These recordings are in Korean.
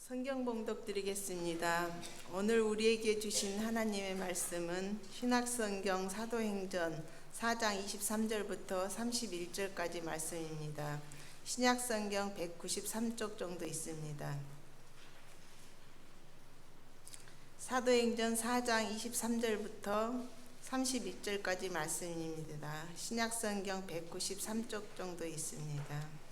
성경 봉독 드리겠습니다. 오늘 우리에게 주신 하나님의 말씀은 신약성경 사도행전 4장 23절부터 31절까지 말씀입니다. 신약성경 193쪽 정도 있습니다. 사도행전 4장 23절부터 31절까지 말씀입니다. 신약성경 193쪽 정도 있습니다.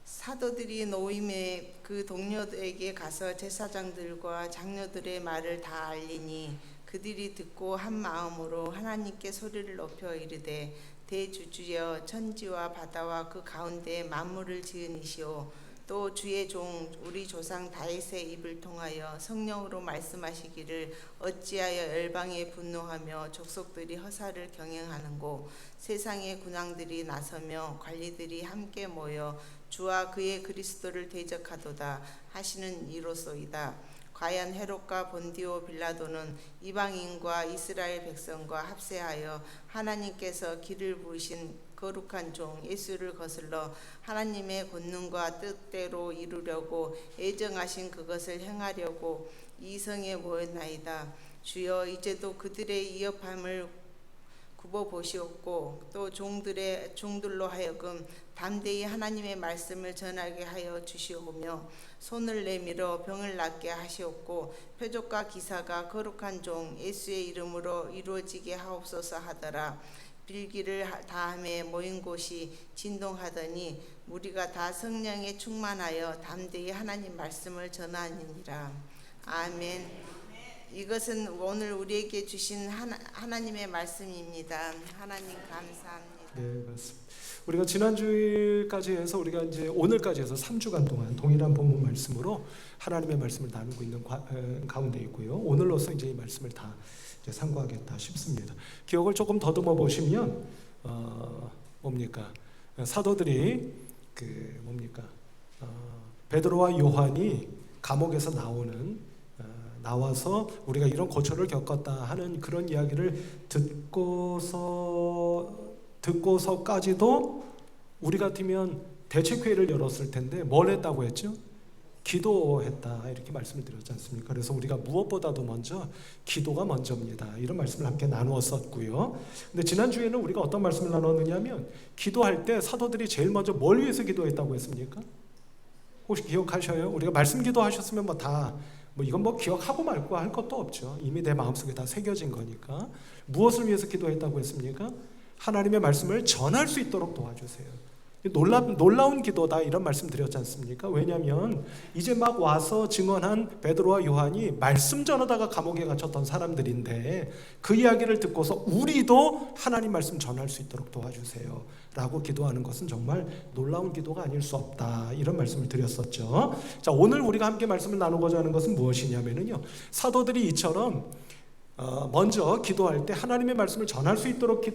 사도들이 노임에 그 동료들에게 가서 제사장들과 장로들의 말을 다 알리니 그들이 듣고 한 마음으로 하나님께 소리를 높여 이르되 대주주여 천지와 바다와 그 가운데 만물을 지으니시오 또 주의 종 우리 조상 다윗의 입을 통하여 성령으로 말씀하시기를 어찌하여 열방에 분노하며 족속들이 허사를 경영하는고 세상의 군왕들이 나서며 관리들이 함께 모여 주와 그의 그리스도를 대적하도다 하시는 이로소이다. 과연 헤롯과 본디오 빌라도는 이방인과 이스라엘 백성과 합세하여 하나님께서 길을 부으신 거룩한 종 예수를 거슬러 하나님의 권능과 뜻대로 이루려고 예정하신 그것을 행하려고 이성에 모였나이다. 주여 이제도 그들의 위협함을 굽어보시옵고 또 종들로 하여금 담대히 하나님의 말씀을 전하게 하여 주시오며 손을 내밀어 병을 낫게 하시옵고 표적과 기사가 거룩한 종 예수의 이름으로 이루어지게 하옵소서 하더라. 빌기를 다함에 모인 곳이 진동하더니 무리가 다 성령에 충만하여 담대히 하나님 말씀을 전하니라. 아멘. 이것은 오늘 우리에게 주신 하나님의 말씀입니다. 하나님 감사합니다. 네, 맞습니다. 우리가 지난주일까지 해서 우리가 이제 오늘까지 해서 3주간 동안 동일한 본문 말씀으로 하나님의 말씀을 나누고 있는 가운데 있고요. 오늘로서 이제 이 말씀을 다 이제 상고하겠다 싶습니다. 기억을 조금 더듬어 보시면 사도들이 베드로와 요한이 감옥에서 나와서 우리가 이런 고초를 겪었다 하는 그런 이야기를 듣고서까지도 우리 같으면 대책회의를 열었을 텐데 뭘 했다고 했죠? 기도했다 이렇게 말씀을 드렸지 않습니까? 그래서 우리가 무엇보다도 먼저 기도가 먼저입니다. 이런 말씀을 함께 나누었었고요. 근데 지난주에는 우리가 어떤 말씀을 나눴느냐면 기도할 때 사도들이 제일 먼저 뭘 위해서 기도했다고 했습니까? 혹시 기억하셔요? 우리가 말씀 기도하셨으면 이건 기억하고 말고 할 것도 없죠. 이미 내 마음속에 다 새겨진 거니까. 무엇을 위해서 기도했다고 했습니까? 하나님의 말씀을 전할 수 있도록 도와주세요. 놀라운 기도다 이런 말씀 드렸지 않습니까? 왜냐하면 이제 막 와서 증언한 베드로와 요한이 말씀 전하다가 감옥에 갇혔던 사람들인데 그 이야기를 듣고서 우리도 하나님 말씀 전할 수 있도록 도와주세요 라고 기도하는 것은 정말 놀라운 기도가 아닐 수 없다 이런 말씀을 드렸었죠. 자, 오늘 우리가 함께 말씀을 나누고자 하는 것은 무엇이냐면요, 사도들이 이처럼 먼저 기도할 때 하나님의 말씀을 전할 수 있도록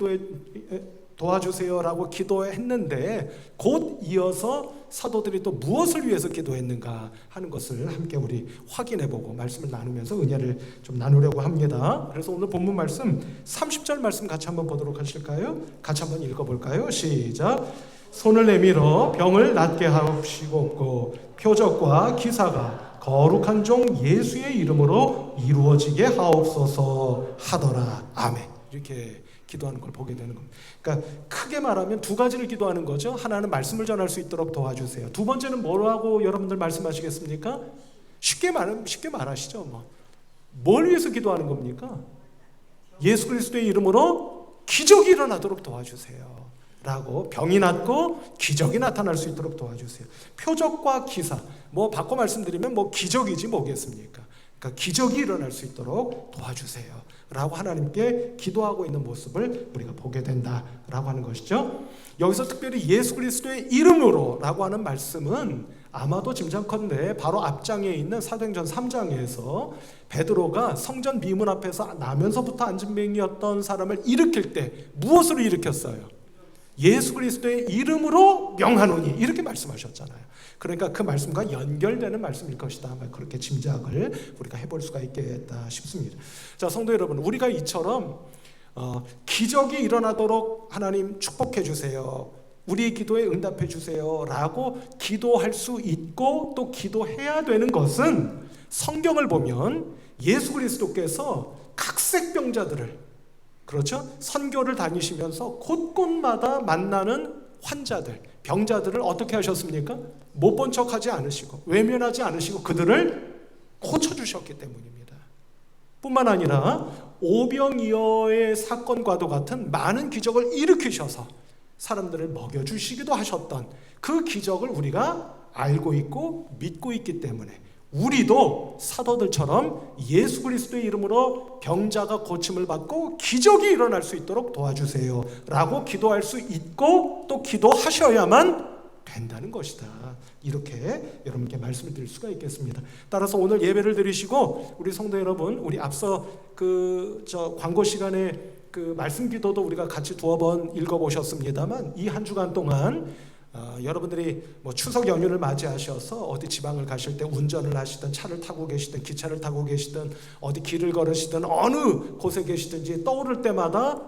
도와주세요라고 기도했는데 곧 이어서 사도들이 또 무엇을 위해서 기도했는가 하는 것을 함께 우리 확인해보고 말씀을 나누면서 은혜를 좀 나누려고 합니다. 그래서 오늘 본문 말씀 30절 말씀 같이 한번 보도록 하실까요? 같이 한번 읽어볼까요? 시작. 손을 내밀어 병을 낫게 하옵시고 표적과 기사가 거룩한 종 예수의 이름으로 이루어지게 하옵소서 하더라. 아멘. 이렇게 기도하는 걸 보게 되는 겁니다. 그러니까 크게 말하면 두 가지를 기도하는 거죠. 하나는 말씀을 전할 수 있도록 도와주세요. 두 번째는 뭐라고 여러분들 말씀하시겠습니까? 쉽게 말하시죠. 뭘 위해서 기도하는 겁니까? 예수 그리스도의 이름으로 기적이 일어나도록 도와주세요 라고, 병이 낫고 기적이 나타날 수 있도록 도와주세요. 표적과 기사, 바꿔 말씀드리면 기적이지 뭐겠습니까? 그러니까 기적이 일어날 수 있도록 도와주세요 라고 하나님께 기도하고 있는 모습을 우리가 보게 된다라고 하는 것이죠. 여기서 특별히 예수 그리스도의 이름으로 라고 하는 말씀은 아마도 짐작컨대 바로 앞장에 있는 사도행전 3장에서 베드로가 성전 미문 앞에서 나면서부터 안진뱅이였던 사람을 일으킬 때 무엇으로 일으켰어요? 예수 그리스도의 이름으로 명하노니 이렇게 말씀하셨잖아요. 그러니까 그 말씀과 연결되는 말씀일 것이다. 그렇게 짐작을 우리가 해볼 수가 있겠다 싶습니다. 자, 성도 여러분, 우리가 이처럼 기적이 일어나도록 하나님 축복해 주세요. 우리의 기도에 응답해 주세요 라고 기도할 수 있고 또 기도해야 되는 것은 성경을 보면 예수 그리스도께서 각색병자들을, 그렇죠? 선교를 다니시면서 곳곳마다 만나는 환자들, 병자들을 어떻게 하셨습니까? 못 본 척하지 않으시고 외면하지 않으시고 그들을 고쳐주셨기 때문입니다. 뿐만 아니라 오병이어의 사건과도 같은 많은 기적을 일으키셔서 사람들을 먹여주시기도 하셨던 그 기적을 우리가 알고 있고 믿고 있기 때문에 우리도 사도들처럼 예수 그리스도의 이름으로 병자가 고침을 받고 기적이 일어날 수 있도록 도와주세요 라고 기도할 수 있고 또 기도하셔야만 된다는 것이다. 이렇게 여러분께 말씀을 드릴 수가 있겠습니다. 따라서 오늘 예배를 드리시고 우리 성도 여러분, 우리 앞서 광고 시간에 말씀 기도도 우리가 같이 두어 번 읽어보셨습니다만 이 한 주간 동안 여러분들이 추석 연휴를 맞이하셔서 어디 지방을 가실 때 운전을 하시든 차를 타고 계시든 기차를 타고 계시든 어디 길을 걸으시든 어느 곳에 계시든지 떠오를 때마다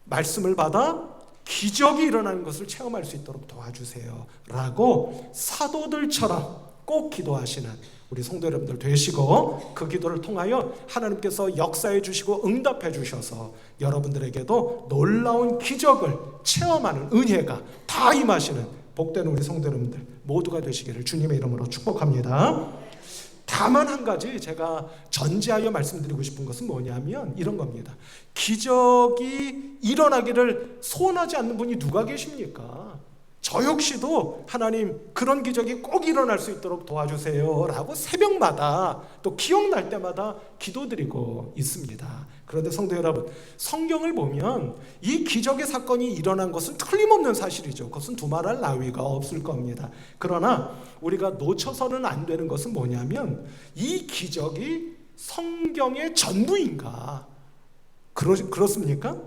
말씀을 받아 기적이 일어나는 것을 체험할 수 있도록 도와주세요 라고 사도들처럼 꼭 기도하시는 우리 성도 여러분들 되시고 그 기도를 통하여 하나님께서 역사해 주시고 응답해 주셔서 여러분들에게도 놀라운 기적을 체험하는 은혜가 다 임하시는 복된 우리 성도 여러분들 모두가 되시기를 주님의 이름으로 축복합니다. 다만 한 가지 제가 전제하여 말씀드리고 싶은 것은 뭐냐면 이런 겁니다. 기적이 일어나기를 소원하지 않는 분이 누가 계십니까? 저 역시도 하나님 그런 기적이 꼭 일어날 수 있도록 도와주세요 라고 새벽마다 또 기억날 때마다 기도드리고 있습니다. 그런데 성도 여러분, 성경을 보면 이 기적의 사건이 일어난 것은 틀림없는 사실이죠. 그것은 두말할 나위가 없을 겁니다. 그러나 우리가 놓쳐서는 안 되는 것은 뭐냐면 이 기적이 성경의 전부인가? 그렇습니까?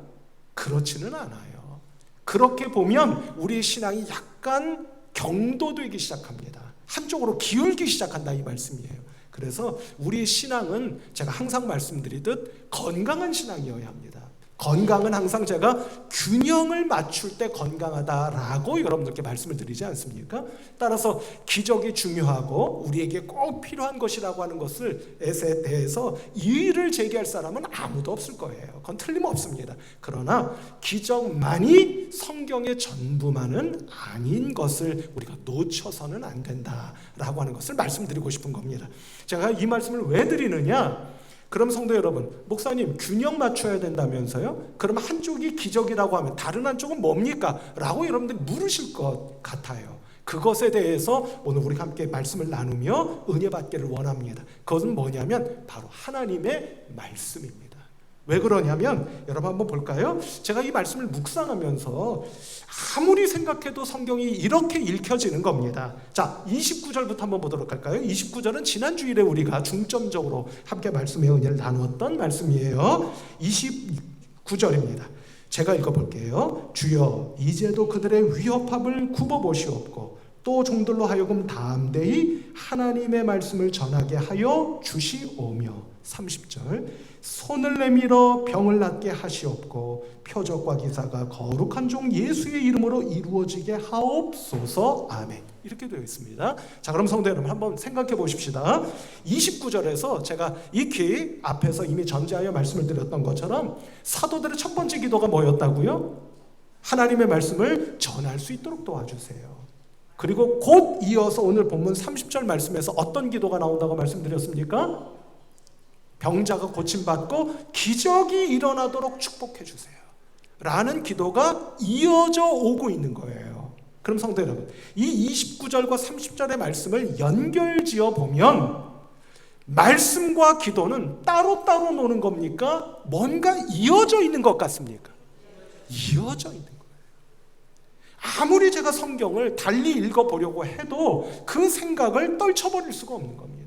그렇지는 않아요. 그렇게 보면 우리의 신앙이 약간 경도되기 시작합니다. 한쪽으로 기울기 시작한다 이 말씀이에요. 그래서 우리의 신앙은 제가 항상 말씀드리듯 건강한 신앙이어야 합니다. 건강은 항상 제가 균형을 맞출 때 건강하다라고 여러분들께 말씀을 드리지 않습니까? 따라서 기적이 중요하고 우리에게 꼭 필요한 것이라고 하는 것을 대해서 이의를 제기할 사람은 아무도 없을 거예요. 그건 틀림없습니다. 그러나 기적만이 성경의 전부만은 아닌 것을 우리가 놓쳐서는 안 된다라고 하는 것을 말씀드리고 싶은 겁니다. 제가 이 말씀을 왜 드리느냐? 그럼 성도 여러분, 목사님 균형 맞춰야 된다면서요? 그럼 한쪽이 기적이라고 하면 다른 한쪽은 뭡니까? 라고 여러분들이 물으실 것 같아요. 그것에 대해서 오늘 우리가 함께 말씀을 나누며 은혜 받기를 원합니다. 그것은 뭐냐면 바로 하나님의 말씀입니다. 왜 그러냐면 여러분 한번 볼까요? 제가 이 말씀을 묵상하면서 아무리 생각해도 성경이 이렇게 읽혀지는 겁니다. 자, 29절부터 한번 보도록 할까요? 29절은 지난 주일에 우리가 중점적으로 함께 말씀의 은혜를 나누었던 말씀이에요. 29절입니다. 제가 읽어볼게요. 주여 이제도 그들의 위협함을 굽어보시옵고 또 종들로 하여금 담대히 하나님의 말씀을 전하게 하여 주시오며 30절 손을 내밀어 병을 낫게 하시옵고 표적과 기사가 거룩한 종 예수의 이름으로 이루어지게 하옵소서. 아멘. 이렇게 되어 있습니다. 자, 그럼 성도 여러분 한번 생각해 보십시다. 29절에서 제가 익히 앞에서 이미 전제하여 말씀을 드렸던 것처럼 사도들의 첫 번째 기도가 뭐였다고요? 하나님의 말씀을 전할 수 있도록 도와주세요. 그리고 곧 이어서 오늘 본문 30절 말씀에서 어떤 기도가 나온다고 말씀드렸습니까? 병자가 고침받고 기적이 일어나도록 축복해 주세요 라는 기도가 이어져 오고 있는 거예요. 그럼 성도 여러분, 이 29절과 30절의 말씀을 연결지어 보면 말씀과 기도는 따로따로 노는 겁니까? 뭔가 이어져 있는 것 같습니까? 이어져 있는 거예요. 아무리 제가 성경을 달리 읽어보려고 해도 그 생각을 떨쳐버릴 수가 없는 겁니다.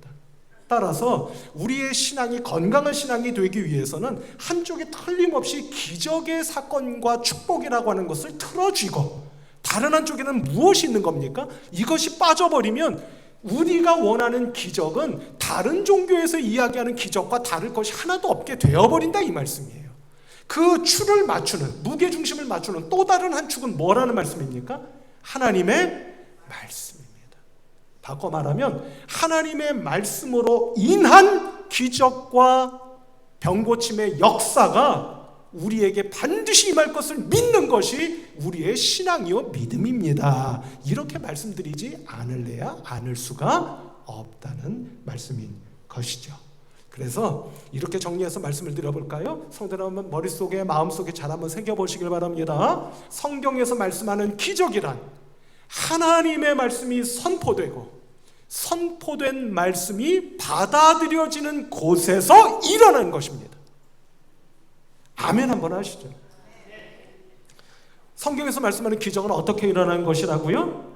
따라서 우리의 신앙이 건강한 신앙이 되기 위해서는 한쪽에 틀림없이 기적의 사건과 축복이라고 하는 것을 틀어쥐고 다른 한쪽에는 무엇이 있는 겁니까? 이것이 빠져버리면 우리가 원하는 기적은 다른 종교에서 이야기하는 기적과 다를 것이 하나도 없게 되어버린다 이 말씀이에요. 그 추를 맞추는, 무게중심을 맞추는 또 다른 한 축은 뭐라는 말씀입니까? 하나님의 말씀입니다. 바꿔 말하면 하나님의 말씀으로 인한 기적과 병고침의 역사가 우리에게 반드시 임할 것을 믿는 것이 우리의 신앙이요 믿음입니다. 이렇게 말씀드리지 않을래야 않을 수가 없다는 말씀인 것이죠. 그래서 이렇게 정리해서 말씀을 드려볼까요? 성도들 한번 머릿속에 마음속에 잘 한번 새겨보시길 바랍니다. 성경에서 말씀하는 기적이란 하나님의 말씀이 선포된 말씀이 받아들여지는 곳에서 일어난 것입니다. 아멘 한번 하시죠. 성경에서 말씀하는 기적은 어떻게 일어난 것이라고요?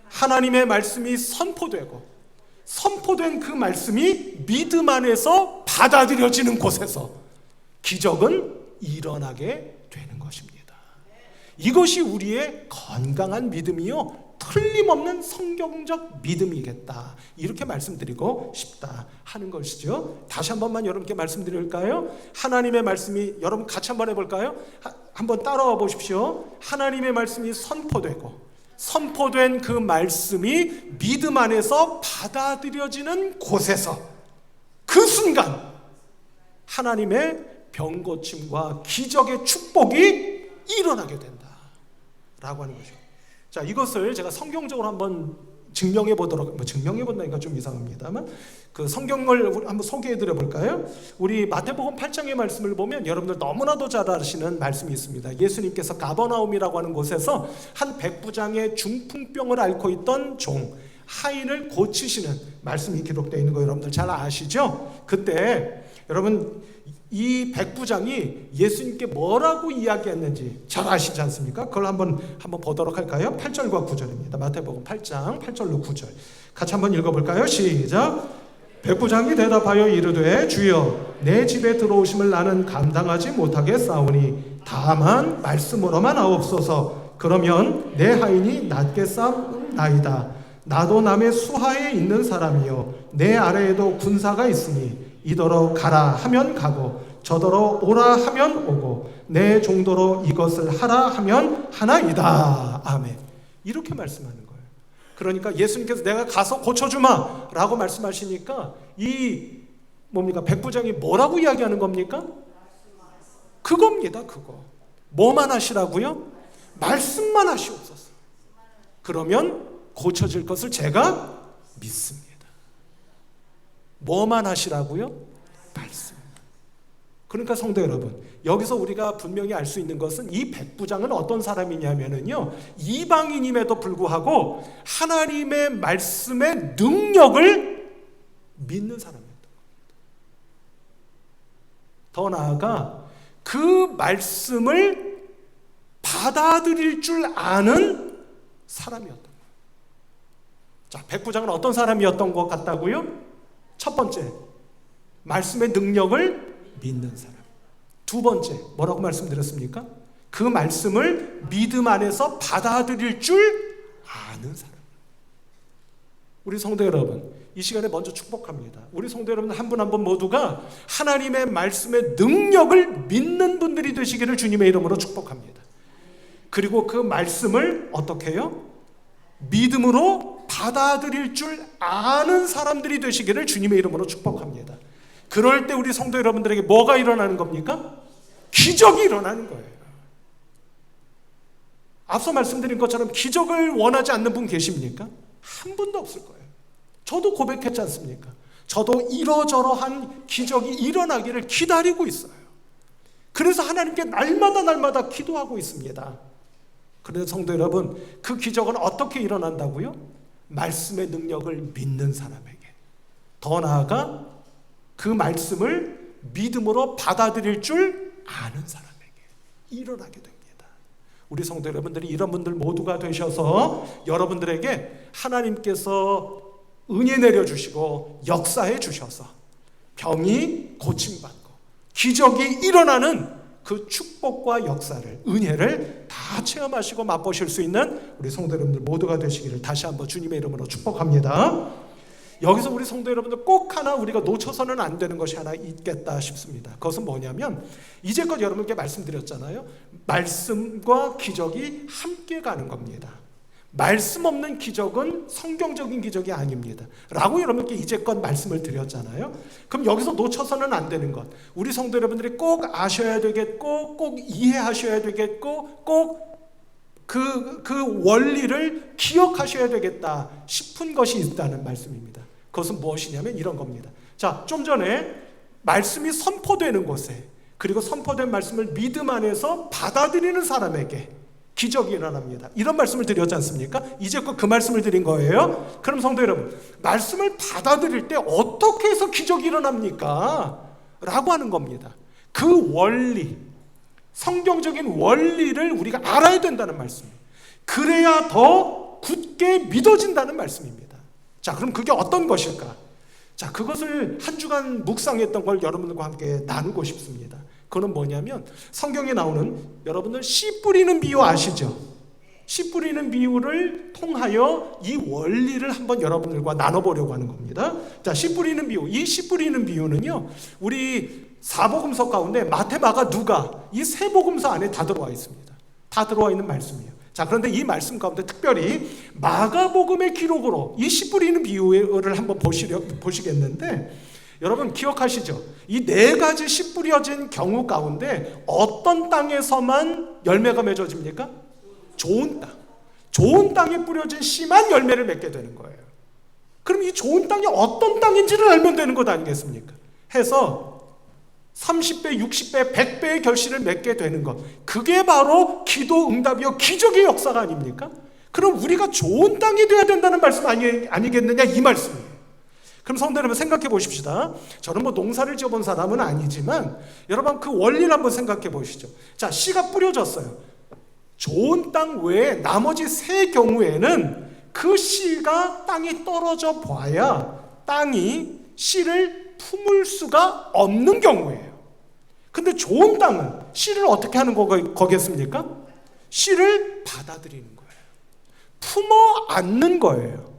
하나님의 말씀이 선포된 그 말씀이 믿음 안에서 받아들여지는 곳에서 기적은 일어나게 되는 것입니다. 이것이 우리의 건강한 믿음이요 틀림없는 성경적 믿음이겠다, 이렇게 말씀드리고 싶다 하는 것이죠. 다시 한 번만 여러분께 말씀드릴까요? 하나님의 말씀이, 여러분 같이 한번 해볼까요? 한번 따라와 보십시오. 하나님의 말씀이 선포된 그 말씀이 믿음 안에서 받아들여지는 곳에서 그 순간 하나님의 병고침과 기적의 축복이 일어나게 된다라고 하는 거죠. 자, 이것을 제가 성경적으로 한번 증명해 본다니까 좀 이상합니다만 그 성경을 한번 소개해 드려 볼까요? 우리 마태복음 8장의 말씀을 보면 여러분들 너무나도 잘 아시는 말씀이 있습니다. 예수님께서 가버나움이라고 하는 곳에서 한 백부장의 중풍병을 앓고 있던 종 하인을 고치시는 말씀이 기록되어 있는 거 여러분들 잘 아시죠? 그때 여러분 이 백부장이 예수님께 뭐라고 이야기했는지 잘 아시지 않습니까? 그걸 한번 보도록 할까요? 8절과 9절입니다. 마태복음 8장 8절로 9절 같이 한번 읽어볼까요? 시작. 백부장이 대답하여 이르되 주여 내 집에 들어오심을 나는 감당하지 못하겠사오니 다만 말씀으로만 하옵소서. 그러면 내 하인이 낫게 싸우나이다. 나도 남의 수하에 있는 사람이요 내 아래에도 군사가 있으니 이더러 가라 하면 가고 저더러 오라 하면 오고 내 종도로 이것을 하라 하면 하나이다. 아멘. 이렇게 말씀하는 거예요. 그러니까 예수님께서 내가 가서 고쳐주마 라고 말씀하시니까 이 백부장이 뭐라고 이야기하는 겁니까? 그겁니다. 그거 뭐만 하시라고요? 말씀만 하시옵소서. 그러면 고쳐질 것을 제가 믿습니다. 뭐만 하시라고요? 말씀. 그러니까 성도 여러분, 여기서 우리가 분명히 알 수 있는 것은 이 백부장은 어떤 사람이냐면요 이방인임에도 불구하고 하나님의 말씀의 능력을 믿는 사람이었던 겁니다. 더 나아가 그 말씀을 받아들일 줄 아는 사람이었던 거예요. 자, 백부장은 어떤 사람이었던 것 같다고요? 첫 번째, 말씀의 능력을 믿는 사람. 두 번째, 뭐라고 말씀드렸습니까? 그 말씀을 믿음 안에서 받아들일 줄 아는 사람. 우리 성도 여러분, 이 시간에 먼저 축복합니다. 우리 성도 여러분 한 분 한 분 모두가 하나님의 말씀의 능력을 믿는 분들이 되시기를 주님의 이름으로 축복합니다. 그리고 그 말씀을 어떻게 해요? 믿음으로 받아들일 줄 아는 사람들이 되시기를 주님의 이름으로 축복합니다. 그럴 때 우리 성도 여러분들에게 뭐가 일어나는 겁니까? 기적이 일어나는 거예요. 앞서 말씀드린 것처럼 기적을 원하지 않는 분 계십니까? 한 분도 없을 거예요. 저도 고백했지 않습니까? 저도 이러저러한 기적이 일어나기를 기다리고 있어요. 그래서 하나님께 날마다 기도하고 있습니다. 그런데 성도 여러분, 그 기적은 어떻게 일어난다고요? 말씀의 능력을 믿는 사람에게, 더 나아가 그 말씀을 믿음으로 받아들일 줄 아는 사람에게 일어나게 됩니다. 우리 성도 여러분들이 이런 분들 모두가 되셔서 여러분들에게 하나님께서 은혜 내려주시고 역사해 주셔서 병이 고침받고 기적이 일어나는 그 축복과 역사를, 은혜를 다 체험하시고 맛보실 수 있는 우리 성도 여러분들 모두가 되시기를 다시 한번 주님의 이름으로 축복합니다. 여기서 우리 성도 여러분들 꼭 하나 우리가 놓쳐서는 안 되는 것이 하나 있겠다 싶습니다. 그것은 뭐냐면 이제껏 여러분께 말씀드렸잖아요. 말씀과 기적이 함께 가는 겁니다. 말씀 없는 기적은 성경적인 기적이 아닙니다 라고 여러분께 이제껏 말씀을 드렸잖아요. 그럼 여기서 놓쳐서는 안 되는 것, 우리 성도 여러분들이 꼭 아셔야 되겠고 꼭 이해하셔야 되겠고 꼭 그 원리를 기억하셔야 되겠다 싶은 것이 있다는 말씀입니다. 그것은 무엇이냐면 이런 겁니다. 자, 좀 전에 말씀이 선포되는 곳에, 그리고 선포된 말씀을 믿음 안에서 받아들이는 사람에게 기적이 일어납니다. 이런 말씀을 드렸지 않습니까? 이제껏 그 말씀을 드린 거예요. 그럼 성도 여러분, 말씀을 받아들일 때 어떻게 해서 기적이 일어납니까? 라고 하는 겁니다. 그 원리, 성경적인 원리를 우리가 알아야 된다는 말씀이에요. 그래야 더 굳게 믿어진다는 말씀입니다. 자, 그럼 그게 어떤 것일까? 자, 그것을 한 주간 묵상했던 걸 여러분들과 함께 나누고 싶습니다. 그건 뭐냐면 성경에 나오는, 여러분들 씨 뿌리는 비유 아시죠? 씨 뿌리는 비유를 통하여 이 원리를 한번 여러분들과 나눠보려고 하는 겁니다. 자, 씨 뿌리는 비유. 이 씨 뿌리는 비유는요, 우리 사복음서 가운데 마태, 마가, 누가 이 세 복음서 안에 다 들어와 있습니다. 다 들어와 있는 말씀이에요. 자, 그런데 이 말씀 가운데 특별히 마가복음의 기록으로 이 씨 뿌리는 비유를 한번 보시겠는데, 여러분 기억하시죠? 이 네 가지 씨 뿌려진 경우 가운데 어떤 땅에서만 열매가 맺어집니까? 좋은 땅. 좋은 땅에 뿌려진 씨만 열매를 맺게 되는 거예요. 그럼 이 좋은 땅이 어떤 땅인지를 알면 되는 것 아니겠습니까? 해서 30배, 60배, 100배의 결실을 맺게 되는 것, 그게 바로 기도 응답이요 기적의 역사가 아닙니까? 그럼 우리가 좋은 땅이 되어야 된다는 말씀 아니겠느냐, 이 말씀이에요. 그럼 성도 여러분 생각해 보십시다. 저는 뭐 농사를 지어본 사람은 아니지만 여러분 그 원리를 한번 생각해 보시죠. 자, 씨가 뿌려졌어요. 좋은 땅 외에 나머지 세 경우에는 그 씨가 땅에 떨어져 봐야 땅이 씨를 품을 수가 없는 경우예요. 근데 좋은 땅은 씨를 어떻게 하는 거겠습니까? 씨를 받아들이는 거예요. 품어 안는 거예요.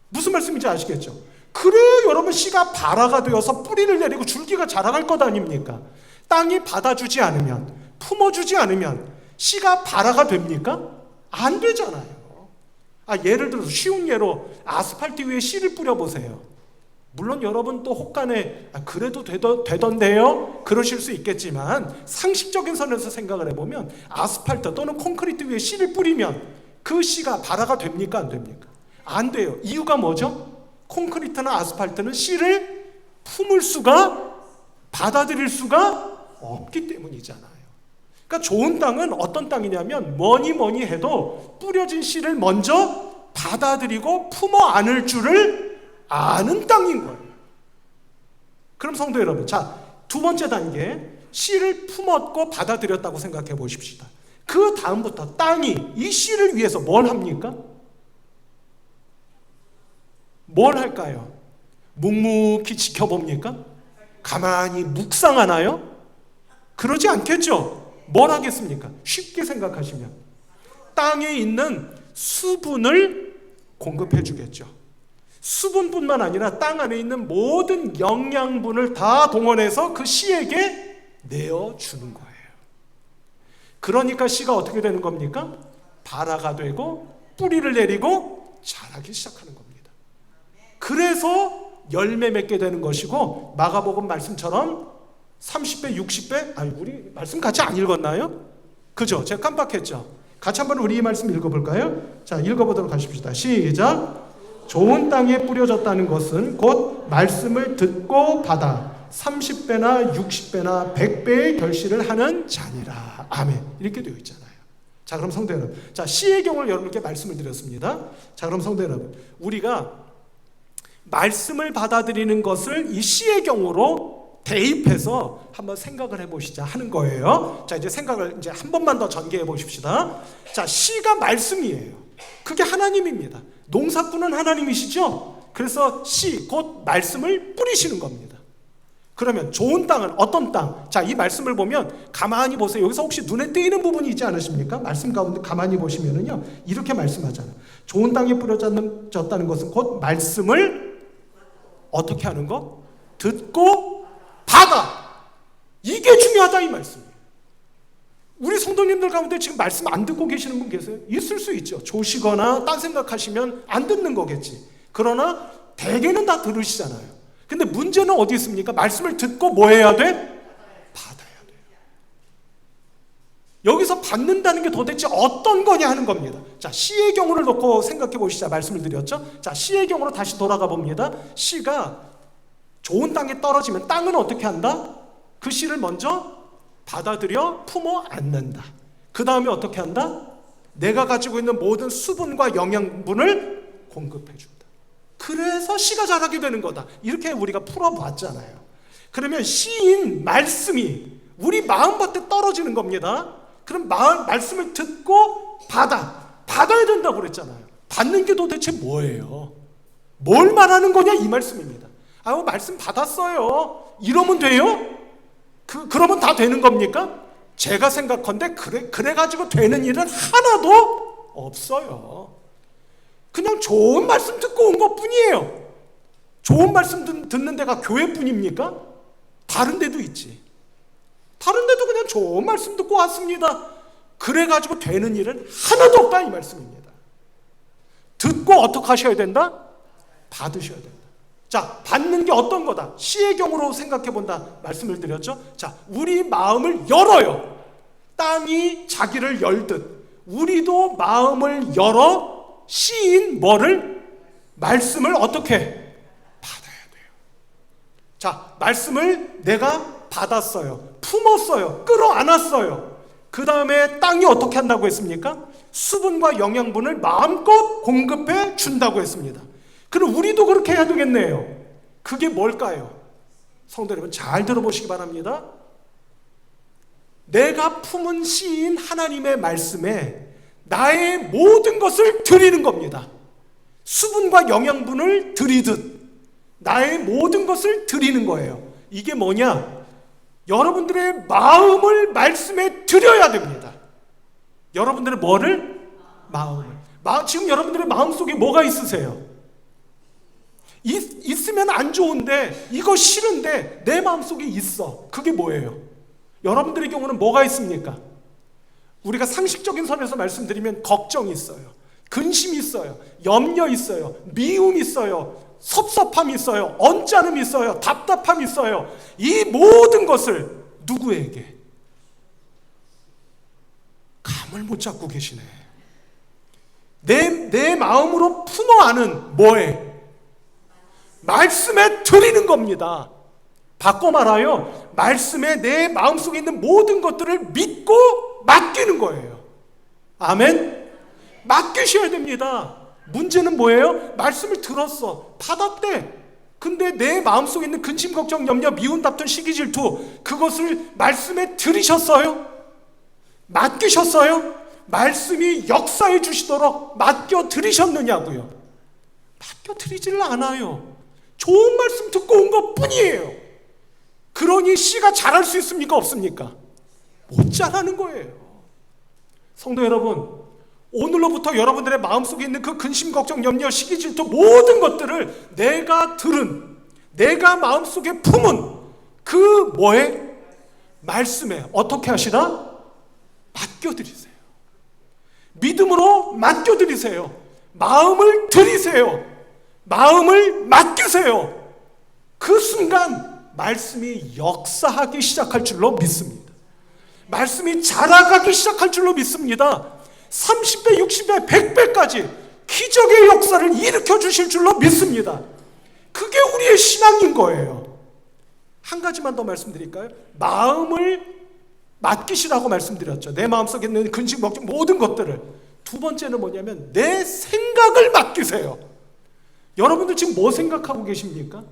무슨 말씀인지 아시겠죠? 그래야 여러분 씨가 발화가 되어서 뿌리를 내리고 줄기가 자라갈 것 아닙니까? 땅이 받아주지 않으면, 품어주지 않으면 씨가 발화가 됩니까? 안 되잖아요. 예를 들어서 쉬운 예로 아스팔트 위에 씨를 뿌려보세요. 물론 여러분 또 혹간에 그래도 되던데요? 그러실 수 있겠지만 상식적인 선에서 생각을 해보면 아스팔트 또는 콘크리트 위에 씨를 뿌리면 그 씨가 발화가 됩니까? 안 됩니까? 안 돼요. 이유가 뭐죠? 콘크리트나 아스팔트는 씨를 품을 수가, 받아들일 수가 없기 때문이잖아요. 그러니까 좋은 땅은 어떤 땅이냐면 뭐니 해도 뿌려진 씨를 먼저 받아들이고 품어 안을 줄을 아는 땅인 거예요. 그럼 성도 여러분, 자, 두 번째 단계, 씨를 품었고 받아들였다고 생각해 보십시다. 그 다음부터 땅이 이 씨를 위해서 뭘 합니까? 뭘 할까요? 묵묵히 지켜봅니까? 가만히 묵상하나요? 그러지 않겠죠? 뭘 하겠습니까? 쉽게 생각하시면 땅에 있는 수분을 공급해 주겠죠. 수분뿐만 아니라 땅 안에 있는 모든 영양분을 다 동원해서 그 씨에게 내어주는 거예요. 그러니까 씨가 어떻게 되는 겁니까? 발화가 되고 뿌리를 내리고 자라기 시작하는 겁니다. 그래서 열매 맺게 되는 것이고, 마가복음 말씀처럼 30배, 60배, 우리 말씀 같이 안 읽었나요? 그죠? 제가 깜빡했죠? 같이 한번 우리 이 말씀 읽어볼까요? 자, 읽어보도록 하십시다. 시작. 좋은 땅에 뿌려졌다는 것은 곧 말씀을 듣고 받아 30배나 60배나 100배의 결실을 하는 자니라. 아멘. 이렇게 되어 있잖아요. 자, 그럼 성도 여러분, 자, 씨의 경우를 여러분께 말씀을 드렸습니다. 자, 그럼 성도 여러분, 우리가 말씀을 받아들이는 것을 이 씨의 경우로 대입해서 한번 생각을 해보시자 하는 거예요. 자, 이제 생각을 이제 한 번만 더 전개해 보십시다. 자, 씨가 말씀이에요. 그게 하나님입니다. 농사꾼은 하나님이시죠? 그래서 씨, 곧 말씀을 뿌리시는 겁니다. 그러면 좋은 땅은 어떤 땅? 자, 이 말씀을 보면 가만히 보세요. 여기서 혹시 눈에 띄는 부분이 있지 않으십니까? 말씀 가운데 가만히 보시면은요, 이렇게 말씀하잖아요. 좋은 땅에 뿌려졌다는 것은 곧 말씀을 어떻게 하는 거? 듣고 받아. 이게 중요하다 이 말씀이에요. 우리 성도님들 가운데 지금 말씀 안 듣고 계시는 분 계세요? 있을 수 있죠. 조시거나 딴 생각하시면 안 듣는 거겠지. 그러나 대개는 다 들으시잖아요. 근데 문제는 어디 있습니까? 말씀을 듣고 뭐 해야 돼? 받아야 돼요. 여기서 받는다는 게 도대체 어떤 거냐 하는 겁니다. 자, 씨의 경우를 놓고 생각해 보시자. 말씀을 드렸죠. 자, 씨의 경우로 다시 돌아가 봅니다. 씨가 좋은 땅에 떨어지면 땅은 어떻게 한다? 그 씨를 먼저 받아들여 품어 안는다. 그 다음에 어떻게 한다? 내가 가지고 있는 모든 수분과 영양분을 공급해 준다. 그래서 씨가 자라게 되는 거다. 이렇게 우리가 풀어봤잖아요. 그러면 씨인 말씀이 우리 마음밭에 떨어지는 겁니다. 그럼 말씀을 듣고 받아야 된다고 그랬잖아요. 받는 게 도대체 뭐예요? 뭘 말하는 거냐 이 말씀입니다. 아유, 말씀 받았어요. 이러면 돼요? 그러면 다 되는 겁니까? 제가 생각컨대 그래가지고 되는 일은 하나도 없어요. 그냥 좋은 말씀 듣고 온 것뿐이에요. 좋은 말씀 듣는 데가 교회뿐입니까? 다른 데도 있지. 다른 데도 그냥 좋은 말씀 듣고 왔습니다. 그래가지고 되는 일은 하나도 없다 이 말씀입니다. 듣고 어떻게 하셔야 된다? 받으셔야 된다. 자, 받는 게 어떤 거다? 씨의 경우로 생각해 본다 말씀을 드렸죠. 자, 우리 마음을 열어요. 땅이 자기를 열듯 우리도 마음을 열어 씨인 뭐를? 말씀을 어떻게? 받아야 돼요. 자, 말씀을 내가 받았어요. 품었어요. 끌어안았어요. 그 다음에 땅이 어떻게 한다고 했습니까? 수분과 영양분을 마음껏 공급해 준다고 했습니다. 그럼 우리도 그렇게 해야 되겠네요. 그게 뭘까요? 성도 여러분 잘 들어보시기 바랍니다. 내가 품은 씨인 하나님의 말씀에 나의 모든 것을 드리는 겁니다. 수분과 영양분을 드리듯 나의 모든 것을 드리는 거예요. 이게 뭐냐? 여러분들의 마음을 말씀에 드려야 됩니다. 여러분들의 뭐를? 마음을. 지금 여러분들의 마음속에 뭐가 있으세요? 있으면 안 좋은데 이거 싫은데 내 마음속에 있어. 그게 뭐예요? 여러분들의 경우는 뭐가 있습니까? 우리가 상식적인 선에서 말씀드리면 걱정이 있어요. 근심이 있어요. 염려 있어요. 미움 있어요. 섭섭함이 있어요. 언짢음이 있어요. 답답함이 있어요. 이 모든 것을 누구에게? 감을 못 잡고 계시네. 내 마음으로 품어 안은 뭐에? 말씀에 드리는 겁니다. 바꿔 말하여 말씀에 내 마음속에 있는 모든 것들을 믿고 맡기는 거예요. 아멘? 맡기셔야 됩니다. 문제는 뭐예요? 말씀을 들었어. 받았대. 근데 내 마음속에 있는 근심, 걱정, 염려, 미운, 다툼, 시기, 질투 그것을 말씀에 들이셨어요? 맡기셨어요? 말씀이 역사해 주시도록 맡겨 드리셨느냐고요? 맡겨 드리지를 않아요. 좋은 말씀 듣고 온 것 뿐이에요. 그러니 씨가 자랄 수 있습니까? 없습니까? 못 자라는 거예요. 성도 여러분, 오늘로부터 여러분들의 마음속에 있는 그 근심, 걱정, 염려, 시기, 질투 모든 것들을 내가 들은, 내가 마음속에 품은 그 뭐에? 말씀에 어떻게 하시라? 맡겨드리세요. 믿음으로 맡겨드리세요. 마음을 드리세요. 마음을 맡기세요. 그 순간 말씀이 역사하기 시작할 줄로 믿습니다. 말씀이 자라가기 시작할 줄로 믿습니다. 30배, 60배, 100배까지 기적의 역사를 일으켜 주실 줄로 믿습니다. 그게 우리의 신앙인 거예요. 한 가지만 더 말씀드릴까요? 마음을 맡기시라고 말씀드렸죠. 내 마음속에 있는 근심, 걱정 모든 것들을. 두 번째는 뭐냐면 내 생각을 맡기세요. 여러분들 지금 뭐 생각하고 계십니까?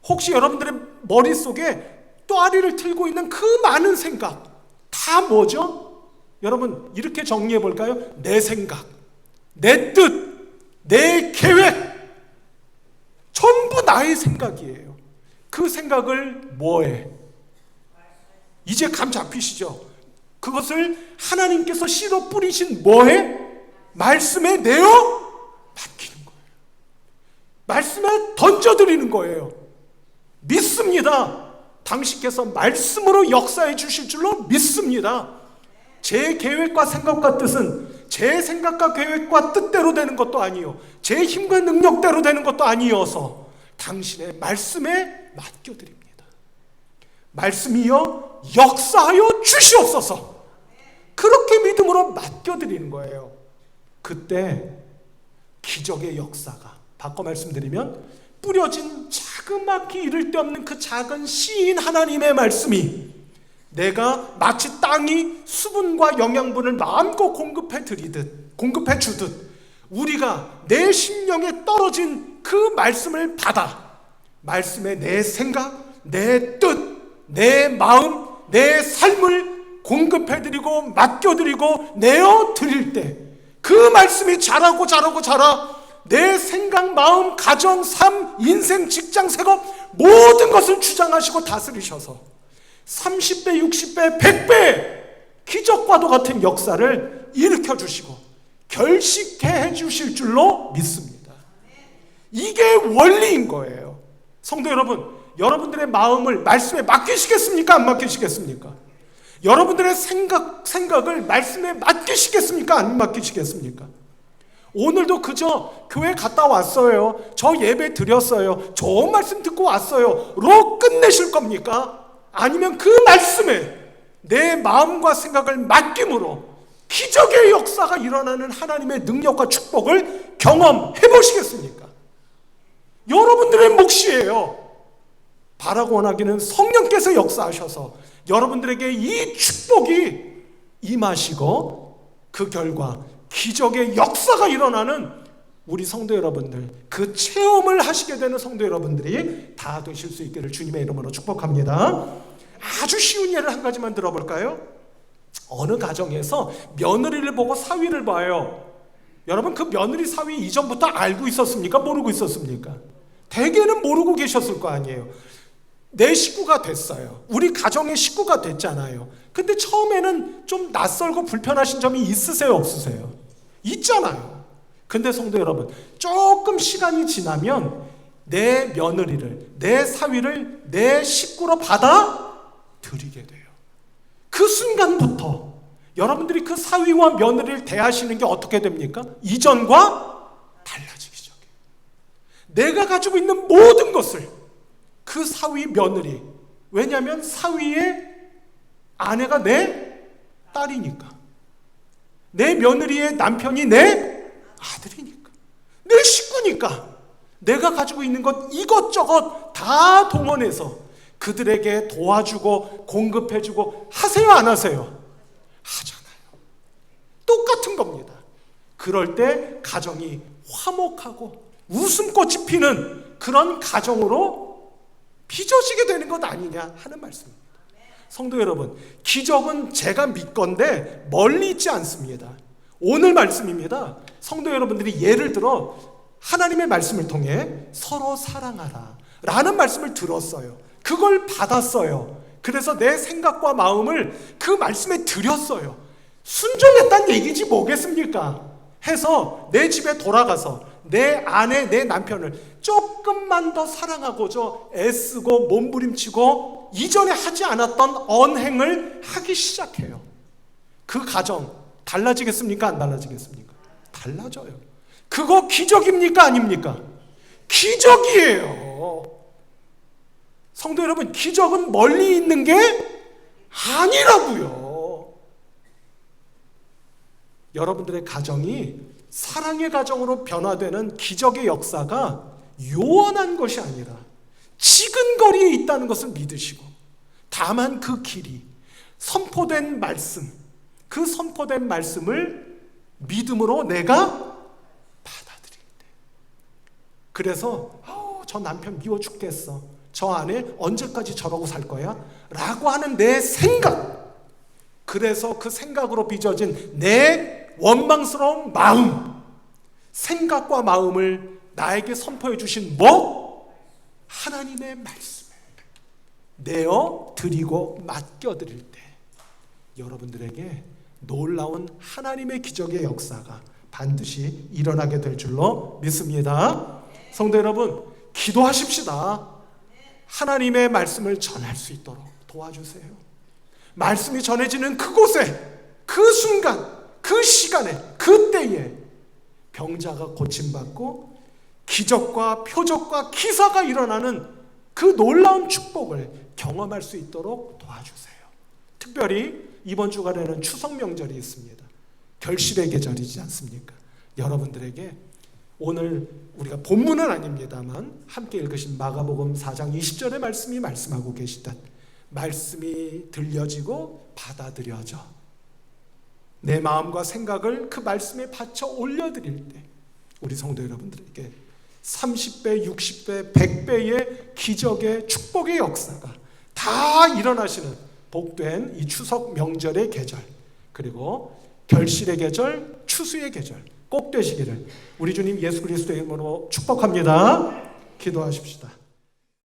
혹시 여러분들의 머릿속에 또아리를 틀고 있는 그 많은 생각 다 뭐죠? 여러분 이렇게 정리해 볼까요? 내 생각, 내 뜻, 내 계획 전부 나의 생각이에요. 그 생각을 뭐해? 이제 감 잡히시죠? 그것을 하나님께서 씨로 뿌리신 뭐해? 말씀에 내어 맡기는 거예요. 말씀에 던져드리는 거예요. 믿습니다. 당신께서 말씀으로 역사해 주실 줄로 믿습니다. 제 계획과 생각과 뜻은 제 생각과 계획과 뜻대로 되는 것도 아니요, 제 힘과 능력대로 되는 것도 아니어서 당신의 말씀에 맡겨드립니다. 말씀이여 역사하여 주시옵소서. 그렇게 믿음으로 맡겨드리는 거예요. 그때 기적의 역사가, 바꿔 말씀드리면 뿌려진 자그맣게 이를 데 없는 그 작은 씨인 하나님의 말씀이 내가 마치 땅이 수분과 영양분을 마음껏 공급해 주듯 우리가 내 심령에 떨어진 그 말씀을 받아 말씀에 내 생각, 내 뜻, 내 마음, 내 삶을 공급해드리고 맡겨드리고 내어드릴 때 그 말씀이 자라고 자라 내 생각, 마음, 가정, 삶, 인생, 직장, 생업 모든 것을 주장하시고 다스리셔서 30배, 60배, 100배 기적과도 같은 역사를 일으켜 주시고 결식케 해주실 줄로 믿습니다. 이게 원리인 거예요. 성도 여러분, 여러분들의 마음을 말씀에 맡기시겠습니까? 안 맡기시겠습니까? 여러분들의 생각을 말씀에 맡기시겠습니까? 안 맡기시겠습니까? 오늘도 그저 교회 갔다 왔어요, 저 예배 드렸어요, 좋은 말씀 듣고 왔어요 로 끝내실 겁니까? 아니면 그 말씀에 내 마음과 생각을 맡김으로 기적의 역사가 일어나는 하나님의 능력과 축복을 경험해 보시겠습니까? 여러분들의 몫이에요. 바라고 원하기는 성령께서 역사하셔서 여러분들에게 이 축복이 임하시고 그 결과 기적의 역사가 일어나는 우리 성도 여러분들, 그 체험을 하시게 되는 성도 여러분들이 다 되실 수 있기를 주님의 이름으로 축복합니다. 아주 쉬운 예를 한 가지만 들어볼까요? 어느 가정에서 며느리를 보고 사위를 봐요. 여러분, 그 며느리 사위 이전부터 알고 있었습니까? 모르고 있었습니까? 대개는 모르고 계셨을 거 아니에요. 내 식구가 됐어요. 우리 가정의 식구가 됐잖아요. 근데 처음에는 좀 낯설고 불편하신 점이 있으세요? 없으세요? 있잖아요. 근데 성도 여러분, 조금 시간이 지나면 내 며느리를, 내 사위를 내 식구로 받아들이게 돼요. 그 순간부터 여러분들이 그 사위와 며느리를 대하시는 게 어떻게 됩니까? 이전과 달라지기 시작해요. 내가 가지고 있는 모든 것을 그 사위 며느리, 왜냐하면 사위의 아내가 내 딸이니까, 내 며느리의 남편이 내 아들이니까, 내 식구니까 내가 가지고 있는 것 이것저것 다 동원해서 그들에게 도와주고 공급해주고 하세요, 안 하세요? 하잖아요. 똑같은 겁니다. 그럴 때 가정이 화목하고 웃음꽃이 피는 그런 가정으로 빚어지게 되는 것 아니냐 하는 말씀입니다. 성도 여러분, 기적은 제가 믿건데 멀리 있지 않습니다. 오늘 말씀입니다. 성도 여러분들이 예를 들어 하나님의 말씀을 통해 서로 사랑하라 라는 말씀을 들었어요. 그걸 받았어요. 그래서 내 생각과 마음을 그 말씀에 드렸어요. 순종했다는 얘기지 뭐겠습니까? 해서 내 집에 돌아가서 내 아내, 내 남편을 조금만 더 사랑하고자 애쓰고 몸부림치고 이전에 하지 않았던 언행을 하기 시작해요. 그 가정 달라지겠습니까? 안 달라지겠습니까? 달라져요. 그거 기적입니까? 아닙니까? 기적이에요. 성도 여러분, 기적은 멀리 있는 게 아니라고요. 여러분들의 가정이 사랑의 가정으로 변화되는 기적의 역사가 요원한 것이 아니라 지근거리에 있다는 것을 믿으시고, 다만 그 길이 선포된 말씀, 그 선포된 말씀을 믿음으로 내가 받아들일 때, 그래서 저 남편 미워 죽겠어, 저 아내 언제까지 저러고 살 거야? 라고 하는 내 생각, 그래서 그 생각으로 빚어진 내 원망스러운 마음, 생각과 마음을 나에게 선포해 주신 하나님의 말씀을 내어 드리고 맡겨 드릴 때 여러분들에게 놀라운 하나님의 기적의 역사가 반드시 일어나게 될 줄로 믿습니다. 성도 여러분, 기도하십시다. 하나님의 말씀을 전할 수 있도록 도와주세요. 말씀이 전해지는 그곳에, 그 순간, 그 시간에, 그 때에 병자가 고침받고 기적과 표적과 기사가 일어나는 그 놀라운 축복을 경험할 수 있도록 도와주세요. 특별히 이번 주간에는 추석 명절이 있습니다. 결실의 계절이지 않습니까? 여러분들에게 오늘 우리가 본문은 아닙니다만 함께 읽으신 마가복음 4장 20절의 말씀이 말씀하고 계시듯 말씀이 들려지고 받아들여져 내 마음과 생각을 그 말씀에 바쳐 올려드릴 때 우리 성도 여러분들에게 30배, 60배, 100배의 기적의 축복의 역사가 다 일어나시는 복된 이 추석 명절의 계절, 그리고 결실의 계절, 추수의 계절 꼭 되시기를 우리 주님 예수 그리스도의 이름으로 축복합니다. 기도하십시다.